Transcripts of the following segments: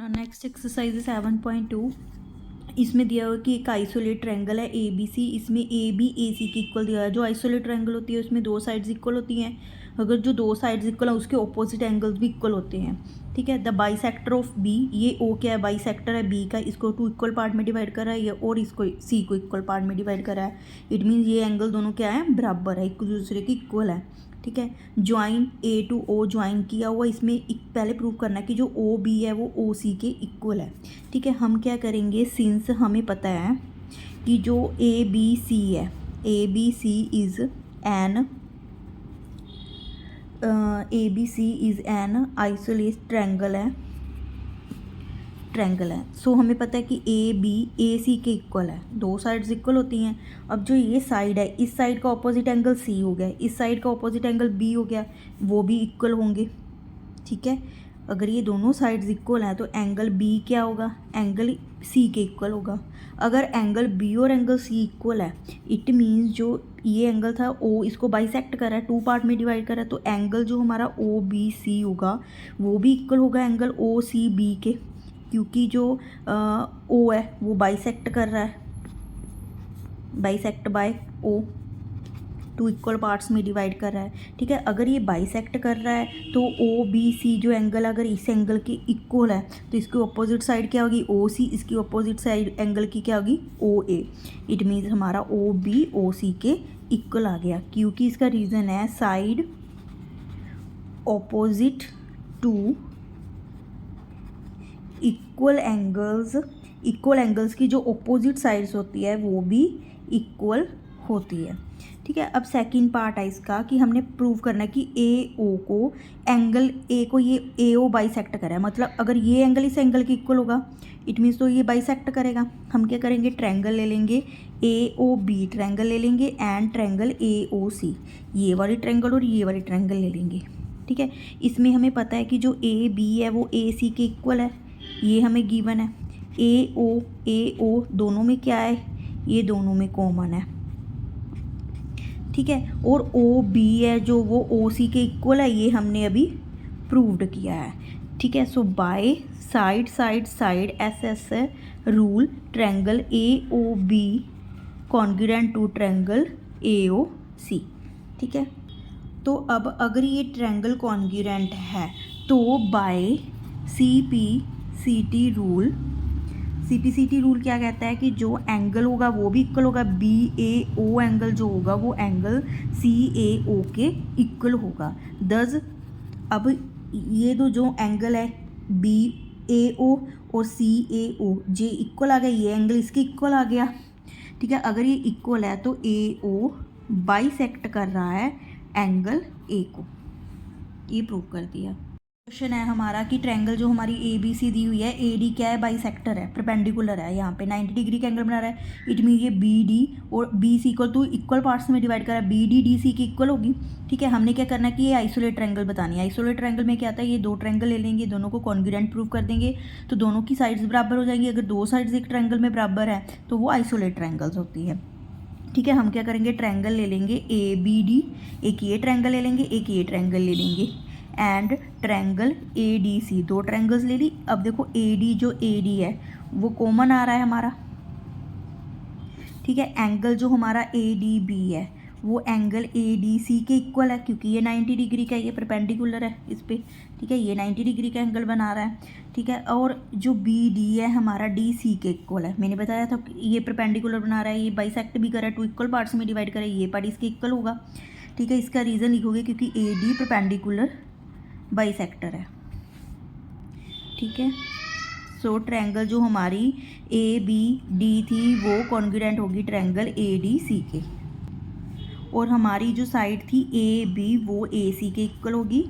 Next exercise 7.2। इसमें दिया हुआ कि एक आइसोलेट ट्रायंगल है ए बी सी, इसमें ए बी ए सी के इक्वल दिया है। जो आइसोलेट ट्रायंगल होती है उसमें दो साइड्स इक्वल होती हैं। अगर जो दो साइड्स इक्वल हैं उसके ऑपोजिट एंगल्स भी इक्वल होते हैं। ठीक है। द बाइसेक्टर ऑफ बी, ये ओ क्या है, बाइसेक्टर है बी का, इसको टू इक्वल पार्ट में डिवाइड करा है, और इसको सी को इक्वल पार्ट में डिवाइड करा है। इट मीन्स ये एंगल दोनों क्या है, बराबर है, एक दूसरे के इक्वल है। ठीक है। ज्वाइन ए टू ओ ज्वाइन किया हुआ, इसमें पहले प्रूव करना है कि जो ओ बी है वो ओ सी के इक्वल है। ठीक है। हम क्या करेंगे, सिंस हमें पता है कि जो ए बी सी है, A B C is an isosceles triangle है। सो हमें पता है कि ए बी ए सी के इक्वल है, दो साइड्स इक्वल होती हैं। अब जो ये साइड है, इस साइड का ऑपोजिट एंगल सी हो गया, इस साइड का ऑपोजिट एंगल बी हो गया, वो भी इक्वल होंगे। ठीक है। अगर ये दोनों साइड्स इक्वल हैं तो एंगल बी क्या होगा, एंगल सी के इक्वल होगा। अगर एंगल बी और एंगल सी इक्वल है, इट मीन्स जो ये एंगल था ओ, इसको बाइसेक्ट करा है, टू पार्ट में डिवाइड करा है, तो एंगल जो हमारा ओ बी सी होगा वो भी इक्वल होगा एंगल ओ सी बी के, क्योंकि जो ओ है वो बाइसेक्ट कर रहा है, bisect by O, two equal parts में डिवाइड कर रहा है। ठीक है। अगर ये बाइसेक्ट कर रहा है तो ओ बी सी जो एंगल अगर इस एंगल के इक्वल है तो इसकी अपोजिट साइड क्या होगी, ओ सी, इसकी अपोजिट साइड एंगल की क्या होगी, ओ ए। इट मीन्स हमारा ओ बी ओ सी के इक्वल आ गया, क्योंकि इसका रीज़न है side opposite to equal angles की जो ऑपोजिट साइड्स होती है वो भी इक्वल होती है। ठीक है। अब सेकंड पार्ट है इसका कि हमने प्रूव करना है कि ए ओ को, एंगल ए को ये ए ओ बाइसेक्ट करा है, मतलब अगर ये एंगल इस एंगल के इक्वल होगा इट मीन्स तो ये बाइसेक्ट करेगा। हम क्या करेंगे, ट्रायंगल ले लेंगे, ए ओ बी ट्रायंगल ले लेंगे एंड ट्रायंगल ए ओ सी, ये वाली ट्रायंगल और ये वाली ट्रायंगल ले लेंगे। ठीक है। इसमें हमें पता है कि जो ए बी है वो ए सी के इक्वल है, ये हमें गिवन है। ए ओ दोनों में क्या है, ये दोनों में कॉमन है। ठीक है। और ओ बी है जो वो ओ सी के इक्वल है, ये हमने अभी प्रूव्ड किया है। ठीक है। So by side S rule triangle A O B congruent to triangle A O C. ठीक है। तो अब अगर ये ट्रायंगल कॉन्ग्रुएंट है तो बाय सीपीसीटी रूल क्या कहता है कि जो एंगल होगा वो भी इक्वल होगा, बी ए ओ एंगल जो होगा वो एंगल सी ए ओ के इक्वल होगा। दस अब ये दो जो एंगल है बी ए ओ और सी ए ओ, जे इक्वल आ गया, ये एंगल इसके इक्वल आ गया। ठीक है। अगर ये इक्वल है तो ए ओ बाइसेक्ट कर रहा है एंगल ए को, ये प्रूव कर दिया। क्वेश्चन है हमारा कि ट्रायंगल जो हमारी ए बी सी दी हुई है, ए डी क्या है, बाइसेक्टर है, परपेंडिकुलर है, यहाँ पे 90 डिग्री का एंगल बना रहा है। इट मीन ये बी डी और B C equal to equal parts में डिवाइड करा है, बी डी डी सी की इक्वल होगी। ठीक है। हमने क्या करना है कि ये आइसोलेट ट्रायंगल बतानी है। आइसोलेट ट्रायंगल में क्या आता है, ये दो ट्रायंगल ले लेंगे, दोनों को कॉन्ग्रुएंट प्रूव कर देंगे तो दोनों की साइड्स बराबर हो जाएंगी। अगर दो साइड्स एक ट्रायंगल में बराबर है तो वो आइसोलेट ट्रायंगल्स होती है। ठीक है। हम क्या करेंगे, ट्रायंगल ले लेंगे ए बी डी, एक ये ट्रायंगल ले लेंगे, एक ये ट्रायंगल ले लेंगे and triangle A D C, दो ट्रायंगल्स ले ली। अब देखो ए डी जो ए डी है वो कॉमन आ रहा है हमारा। ठीक है। एंगल जो हमारा ए डी बी है वो एंगल ए डी सी के इक्वल है, क्योंकि ये 90 डिग्री का, ये परपेंडिकुलर है इस पर। ठीक है। ये 90 डिग्री का एंगल बना रहा है। ठीक है। और जो बी डी है हमारा डी सी के इक्वल है, मैंने बताया था ये परपेंडिकुलर बना रहा है, ये बाइसेक्ट भी कर रहा है, टू इक्वल पार्ट्स में डिवाइड करे, ये पार्ट इसके इक्वल होगा। ठीक है। इसका रीज़न लिखोगे क्योंकि ए डी परपेंडिकुलर बाइसेक्टर है। ठीक है। सो ट्रायंगल जो हमारी ए बी डी थी वो कॉन्ग्रुएंट होगी ट्रायंगल ए डी सी के, और हमारी जो साइड थी ए बी वो ए सी के इक्वल होगी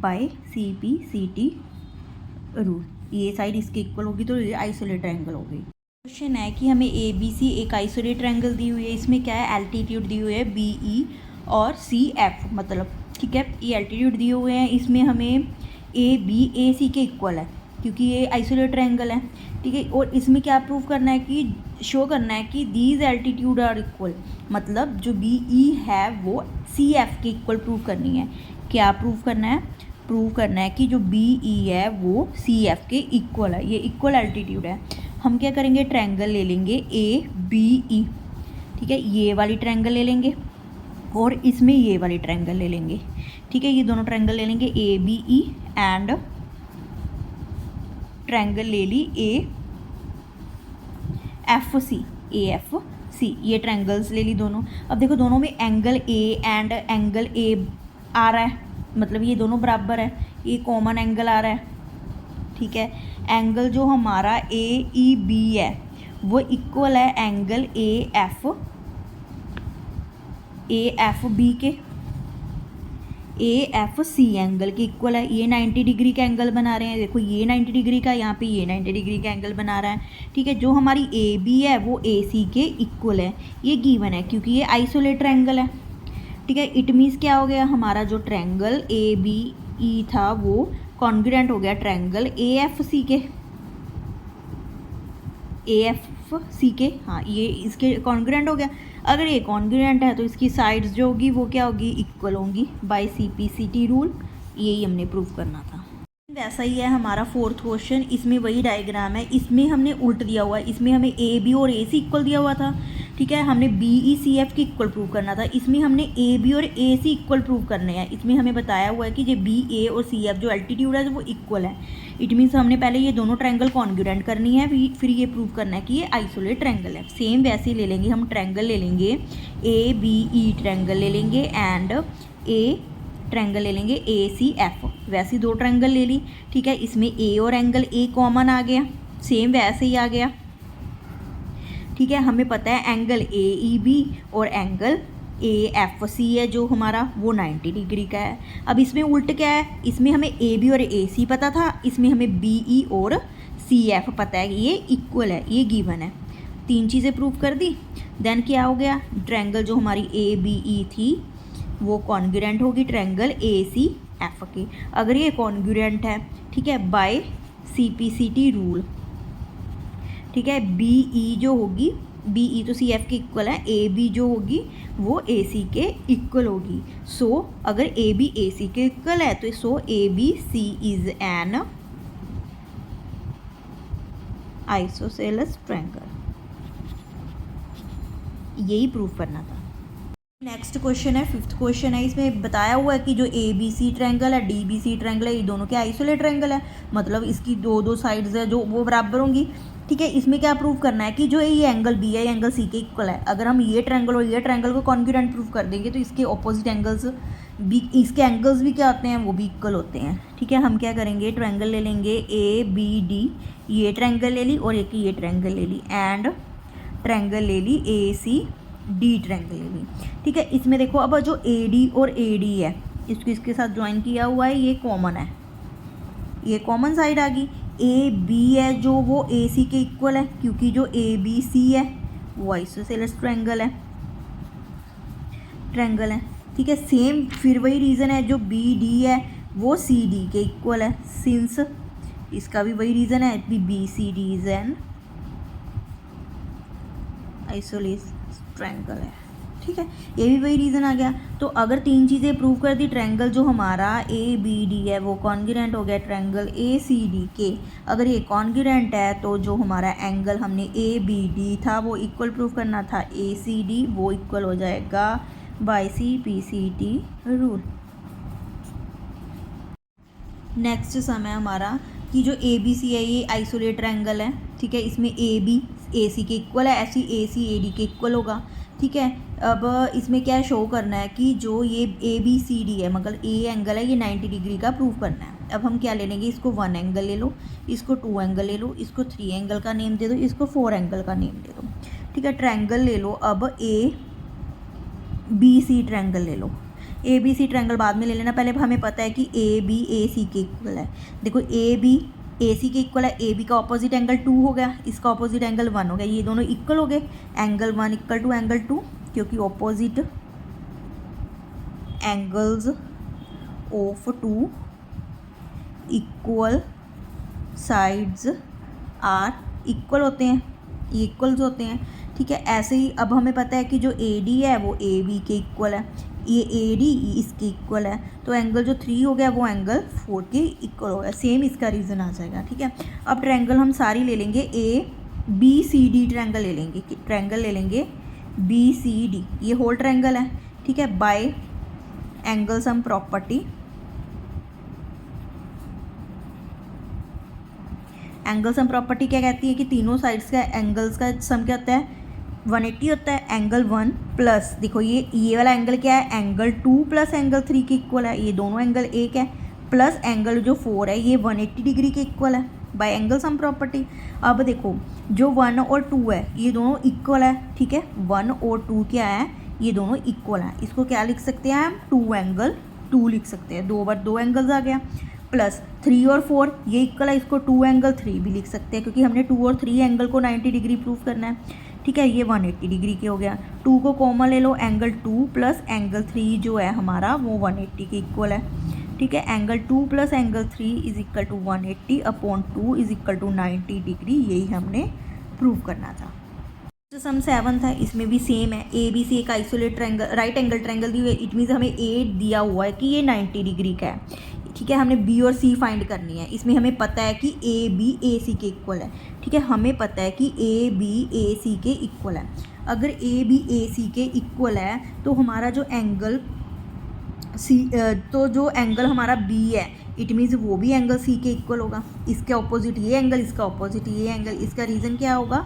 by C P C T rule, ये साइड इसके इक्वल होगी तो ये आइसोलेट ट्रायंगल होगी। क्वेश्चन है कि हमें ए बी सी एक आइसोलेट ट्रायंगल दी हुई है, इसमें क्या है, एल्टीट्यूड दी हुई है बी ई और सी एफ, मतलब ठीक है ये एल्टीट्यूड दिए हुए हैं। इसमें हमें ए बी ए सी के इक्वल है क्योंकि ये आइसोलेट ट्रायंगल है। ठीक है। और इसमें क्या प्रूव करना है कि शो करना है कि दीज एल्टीट्यूड आर इक्वल, मतलब जो बी ई है वो सी एफ के इक्वल प्रूव करनी है। क्या प्रूव करना है, प्रूव करना है कि जो बी ई है वो सी एफ के इक्वल है, ये इक्वल एल्टीट्यूड है। हम क्या करेंगे, ट्रायंगल ले लेंगे ए बी ई, ठीक है, ये वाली ट्रायंगल ले लेंगे और इसमें ये वाली ट्रायंगल ले लेंगे, ठीक है, ये दोनों ट्रायंगल ले लेंगे A B E and triangle ले ली A F C, A F C, ये ट्रायंगल्स ले ली दोनों। अब देखो दोनों में angle A and angle A आ रहा है, मतलब ये दोनों बराबर है, ये कॉमन एंगल आ रहा है, ठीक है। एंगल जो हमारा ए ई बी है वो इक्वल है एंगल ए एफ बी के, ए एफ सी एंगल के इक्वल है। ये 90 डिग्री का एंगल बना रहे हैं, देखो ये 90 डिग्री का, यहाँ पे ये 90 डिग्री का एंगल बना रहा है, ठीक है। जो हमारी ए बी है वो ए सी के इक्वल है, ये गिवन है क्योंकि ये आइसोलेट ट्रायंगल है, ठीक है। इट मीन्स क्या हो गया, हमारा जो ट्रायंगल ए बी ई था वो कॉन्ग्रुएंट हो गया ट्रायंगल ए एफ सी के, ए एफ सी के, हाँ ये इसके कॉन्ग्रुएंट हो गया। अगर ये कॉन्ग्रुएंट है तो इसकी साइड्स जो होगी वो क्या होगी, इक्वल होंगी बाय CPCT रूल, यही हमने प्रूव करना था। वैसा ही है हमारा फोर्थ क्वेश्चन, इसमें वही डायग्राम है, इसमें हमने उल्ट दिया हुआ है, इसमें हमें ए बी और ए सी इक्वल दिया हुआ था, ठीक है, हमने बी ई सी एफ की इक्वल प्रूव करना था। इसमें हमने ए बी और ए सी इक्वल प्रूव करने हैं। इसमें हमें बताया हुआ है कि जो बी ए और सी एफ जो एल्टीट्यूड है वो इक्वल है। इट मीन्स हमने पहले ये दोनों ट्रायंगल कॉन्ग्रुएंट करनी है, फिर ये प्रूव करना है कि ये आइसोलेट ट्रायंगल है। सेम वैसे ही ले लेंगे हम, ट्रायंगल ले लेंगे ए बी ई ट्रायंगल ले लेंगे एंड ए ट्रायंगल ले लेंगे ए सी एफ, वैसे दो ट्रायंगल ले ली, ठीक है। इसमें ए और एंगल ए कॉमन आ गया, सेम वैसे ही आ गया, ठीक है। हमें पता है एंगल ए ई बी और एंगल ए एफ सी है जो हमारा वो 90 डिग्री का है। अब इसमें उल्ट क्या है, इसमें हमें ए बी और ए सी पता था, इसमें हमें बी ई और सी एफ पता है कि ये इक्वल है, ये गिवन है। तीन चीज़ें प्रूव कर दी, देन क्या हो गया, ट्रायंगल जो हमारी ए बी ई थी वो कॉन्ग्रुएंट होगी ट्रायंगल ए सी एफ के। अगर ये कॉन्ग्रुएंट है, ठीक है, बाय CPCT रूल, ठीक है, बी ई जो होगी, बी ई तो सी एफ के इक्वल है, ए बी जो होगी वो ए सी के इक्वल होगी। सो अगर ए बी ए सी के इक्वल है तो so A B C is an isosceles triangle, यही प्रूव करना था। नेक्स्ट क्वेश्चन है, फिफ्थ क्वेश्चन है, इसमें बताया हुआ है कि जो ए बी सी ट्रायंगल है, डी बी सी ट्रायंगल है, ये दोनों के आइसोलेट ट्रायंगल है, मतलब इसकी दो साइड्स है जो वो बराबर होंगी, ठीक है। इसमें क्या प्रूव करना है कि जो ये एंगल बी है, एंगल सी के इक्वल है। अगर हम ये ट्रायंगल और ये ट्रायंगल को कॉन्ग्रुएंट प्रूव कर देंगे तो इसके ऑपोजिट एंगल्स भी, इसके एंगल्स भी क्या होते हैं, वो भी इक्वल होते हैं, ठीक है। हम क्या करेंगे, ट्रायंगल ले लेंगे ए बी डी, ये ट्रायंगल ले ली और एक ये ट्रायंगल ले ली, एंड ट्रायंगल ले ली ए सी डी ट्रायंगल ले ली, ठीक है। इसमें देखो अब जो ए डी और ए डी है इसको इसके साथ ज्वाइन किया हुआ है, ये कॉमन है, ये कॉमन साइड आ गई। ए बी है जो वो ए सी के इक्वल है क्योंकि जो ए बी सी है वो आइसोसेलेस ट्रायंगल है, ठीक है। सेम फिर वही रीज़न है, जो बी डी है वो सी डी के इक्वल है, सिंस इसका भी वही रीज़न है कि B C D is an isosceles triangle है, ठीक है। ये भी वही रीज़न आ गया। तो अगर तीन चीज़ें प्रूव कर दी, ट्रायंगल जो हमारा ए बी डी है वो कॉन्ग्रुएंट हो गया ट्रायंगल ए सी डी के। अगर ये कॉन्ग्रुएंट है तो जो हमारा एंगल हमने ए बी डी था वो इक्वल प्रूव करना था ए सी डी, वो इक्वल हो जाएगा by CPCT rule. Next sum है हमारा कि जो ए बी सी है ये आइसोलेट ट्रायंगल है, ठीक है। इसमें ए बी ए सी के इक्वल है, ऐसी ए सी ए डी के इक्वल होगा, ठीक है। अब इसमें क्या शो करना है कि जो ये ए बी सी डी है, मतलब ए एंगल है, ये 90 डिग्री का प्रूव करना है। अब हम क्या ले लेंगे, इसको 1 एंगल ले लो, इसको 2 एंगल ले लो, इसको 3 एंगल का नेम दे दो, इसको 4 एंगल का नेम दे दो, ठीक है। ट्रायंगल ले लो, अब ए बी सी ट्रायंगल ले लो। ए बी सी ट्रायंगल बाद में ले लेना, पहले हमें पता है कि ए बी ए सी के इक्वल है। देखो ए बी ए सी के इक्वल है, ए बी का ऑपोजिट एंगल 2 हो गया, इसका ऑपोजिट एंगल 1 हो गया, ये दोनों इक्वल हो गए, एंगल 1 इक्वल टू एंगल 2, क्योंकि opposite angles of 2 equal sides are equal होते हैं, ये इक्वल्स होते हैं, ठीक है। ऐसे ही अब हमें पता है कि जो ए डी है वो ए बी के इक्वल है, ये ए डी इसके इक्वल है, तो एंगल जो 3 हो गया वो एंगल 4 के इक्वल हो गया। सेम इसका रीज़न आ जाएगा, ठीक है। अब ट्रायंगल हम सारी ले लेंगे, A B C D triangle ले लेंगे, ट्रायंगल ले लेंगे बी सी डी, ये होल ट्रायंगल है, ठीक है। By angle sum property, angle sum property क्या कहती है कि तीनों साइड्स का एंगल्स का सम क्या होता है, 180 होता है। एंगल 1 प्लस, देखो ये वाला एंगल क्या है, एंगल 2 प्लस एंगल 3 के इक्वल है, ये दोनों एंगल एक है, प्लस एंगल जो 4 है ये 180 डिग्री के इक्वल है बाय एंगल सम प्रॉपर्टी। अब देखो जो 1 और 2 है ये दोनों इक्वल है, ठीक है। 1 और 2 क्या है, ये दोनों इक्वल है, इसको क्या लिख सकते हैं हम, 2 एंगल 2 लिख सकते हैं, 2 बार 2 एंगल्स आ गया। प्लस 3 और 4 ये इक्वल है, इसको 2 एंगल 3 भी लिख सकते हैं, क्योंकि हमने 2 और 3 एंगल को 90 डिग्री प्रूव करना है, ठीक है। ये 180 डिग्री के हो गया, 2 को कॉमन ले लो, एंगल 2 प्लस एंगल 3 जो है हमारा वो 180 के इक्वल है, ठीक है। Angle 2 plus angle 3 is equal to 180 upon 2 is equal to 90 degree, यही हमने प्रूव करना था। जो सम 7 था इसमें भी सेम है, ए बी सी एक isolate triangle right angle triangle दी हुई है, इट मीन्स हमें ए दिया हुआ है कि ये 90 डिग्री का है, ठीक है। हमने बी और सी फाइंड करनी है, इसमें हमें पता है कि ए बी ए सी के इक्वल है, ठीक है। हमें पता है कि ए बी ए सी के इक्वल है। अगर ए बी ए सी के इक्वल है तो हमारा जो एंगल सी तो जो एंगल हमारा बी है इट मीन्स वो भी एंगल सी के इक्वल होगा। इसके ऑपोजिट ये एंगल, इसका ऑपोजिट ये एंगल, इसका रीज़न क्या होगा,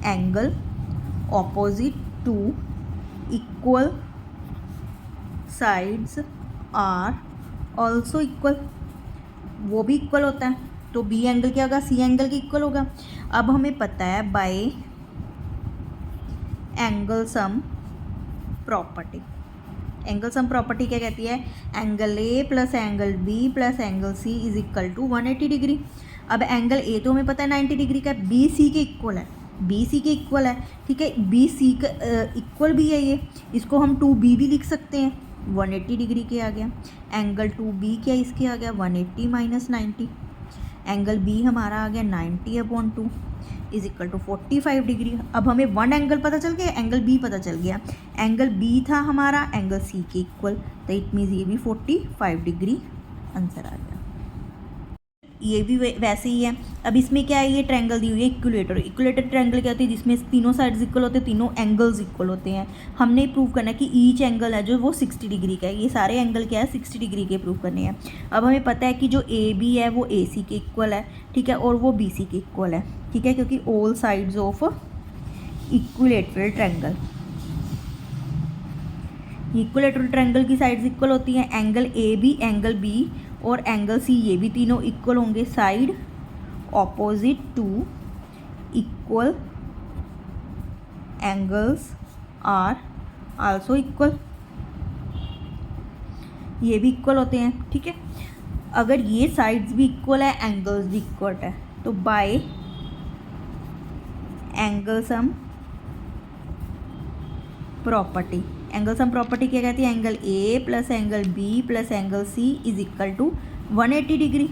angle opposite to equal sides are also equal, वो भी इक्वल होता है, तो बी एंगल क्या होगा, सी एंगल के इक्वल होगा। अब हमें पता है by angle sum property, angle sum property क्या कहती है, angle A plus angle B plus angle C is equal to 180 degree. अब एंगल ए तो हमें पता है 90 डिग्री का, बी सी के इक्वल है, बी सी के इक्वल है, ठीक है। बी सी का इक्वल भी है ये, इसको हम 2b भी लिख सकते हैं, 180 डिग्री के आ गया। एंगल 2b क्या इसके आ गया 180 माइनस 90, एंगल b हमारा आ गया 90 upon 2 is equal to 45 degree. अब हमें वन एंगल पता चल गया, एंगल b पता चल गया, एंगल b था हमारा एंगल c के इक्वल, तो इट मीन्स ये भी 45 डिग्री आंसर आ गया। ये भी वैसे ही है। अब इसमें क्या है, ये ट्रायंगल दी हुई है इक्विलेटर, इक्विलेटर ट्रायंगल क्या होती है, जिसमें तीनों साइड्स इक्वल होते हैं, तीनों एंगल्स इक्वल होते हैं। हमने प्रूव करना है कि ईच एंगल है जो वो 60 डिग्री का है, ये सारे एंगल क्या है 60 डिग्री के प्रूव करने हैं। अब हमें पता है कि जो ए बी है वो ए सी के इक्वल है, ठीक है, और वो बी सी के इक्वल है, ठीक है, क्योंकि all sides of equilateral triangle, equilateral triangle की साइड्स इक्वल होती हैं। Angle A B angle B और एंगल सी ये भी तीनों इक्वल होंगे, side opposite to equal angles are also equal, ये भी इक्वल होते हैं, ठीक है। अगर ये साइड्स भी इक्वल है एंगल्स भी इक्वल है, तो by angle sum property, angle sum property क्या कहती है, angle A plus angle B plus angle C is equal to 180 degree,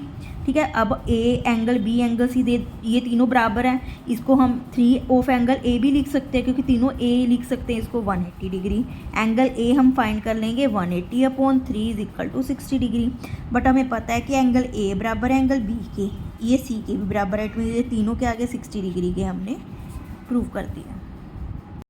ठीक है। अब A angle B angle C they, ये तीनों बराबर हैं, इसको हम 3 ऑफ एंगल ए भी लिख सकते हैं, क्योंकि तीनों ए लिख सकते हैं इसको 180 डिग्री। एंगल ए हम फाइंड कर लेंगे 180 अपॉन 3 is equal to 60 degree, but हमें पता है कि एंगल ए बराबर है एंगल बी के, ये सी के भी बराबर है, ये तीनों के आगे 60 डिग्री के हमने प्रूव कर दिया।